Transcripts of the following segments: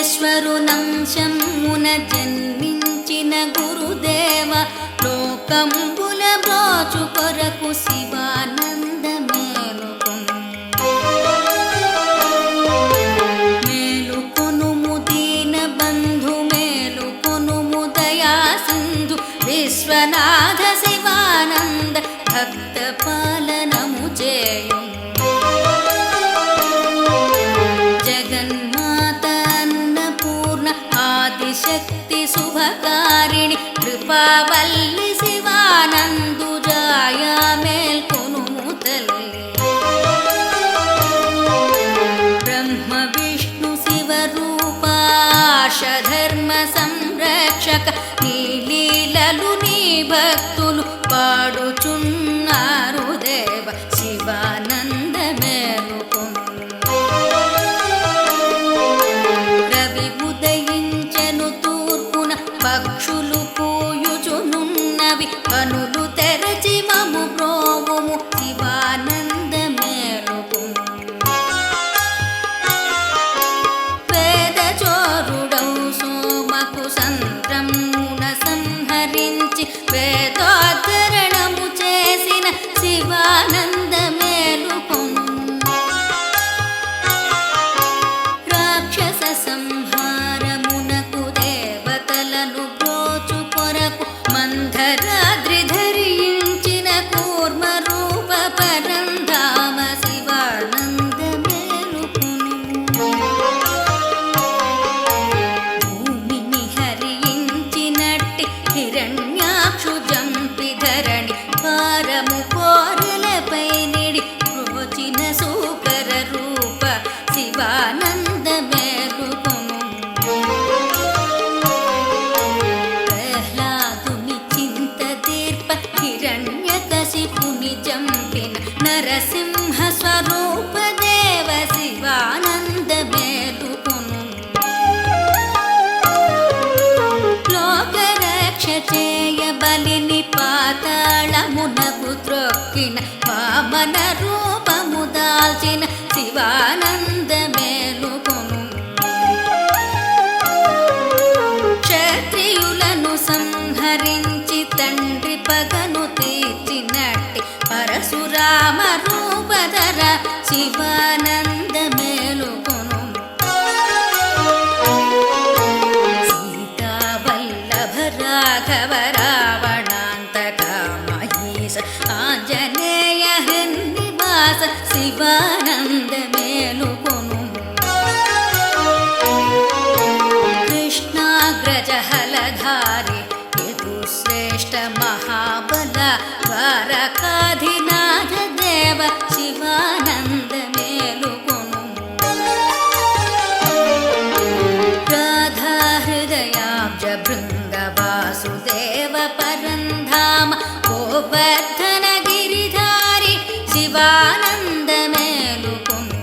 విశ్వేశ్వరునంశమున జన్మించిన గురుదేవ లోకంబుల బ్రోచు కొరకు శివానంద మేలుకొనుము దీన బంధు మేలుకొనుము దయా సింధు విశ్వనాథ శివానంద భక్త పాలనము చేయు శక్తి శుభకారిణి కృపావల్లి శివానందుజాయ మేల్కొనుము తల్లి బ్రహ్మ విష్ణు శివరూపాశధర్మ సంరక్షక నీ లీలలు నీ భక్తులు పాడుచున్నారు దేవ శివానంద మేలుకొను పక్షులు పూయుచునున్నవి కనులు తెరచి మము బ్రోవుము శివానంద మేలుకొను వేద చోరుడౌ సోమకు సంద్రమున సంహరించి వేదోద్ధరణము చేసిన శివానంద మేలుకొను రాక్షస సంహారమునకు దేవతలను బ్రోచు కొరకు మందరాద్రి ధరించిన కూర్మ రూప పరంధామ శివానంద మేలుకొను భూమిని హరించినట్టి హిరణ్యాక్షు జంపి ధరణి పారము కోరలపై నిడి బ్రోచిన సూకర రూప శివానంద మేలుకొను ప్రహ్లాదుని చింత దీర్ప హిరణ్యకశిపుని జంపిన నరసింహ స్వరూప దేవ శివానంద మేలుకొను లోకరక్ష చేయ బలిని పాతాళమునకు త్రొక్కిన వామన రూపము దాల్చిన శివానంద మేలుకొను క్షత్రియులను సంహరించి తండ్రి పగను తీర్చినట్టి పరశురామ రూపధర శివానంద మేలుకొను సీతావల్లభ రాఘవ రావణాంతక మహేశ ఆంజనేయ హృన్నివాస శివానంద మేలుకొను కృష్ణాగ్రజ హలధారి యదుశ్రేష్ఠ మహాబల ద్వారకాధినాథ దేవ శివానంద మేలుకొను రాధా హృదయాబ్జ భృంగ వాసుదేవ పరంధామ గోవర్ధన గిరిధారి శివానంద మేలుకొను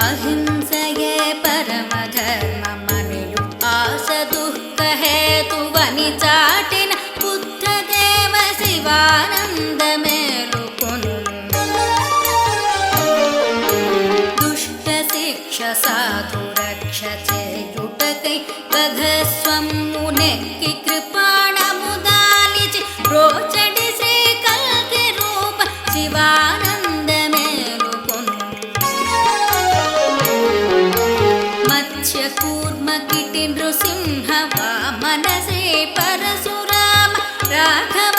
అహింసయే పరమ ధర్మమనియు ఆస దుఃఖ హేతువని చాటిన బుద్ధదేవ శివానంద మేలుకొను దుష్ట శిక్ష సాధు రక్ష చేయుటకై కఘస్వము నెక్కి కృపాణము దాలిచి ప్రోచడి శ్రీ కల్కి రూప శివానంద మేలుకొను మత్స్య కూర్మ కిటి నృసింహ వామన శ్రీ పరశురామ రాఘవ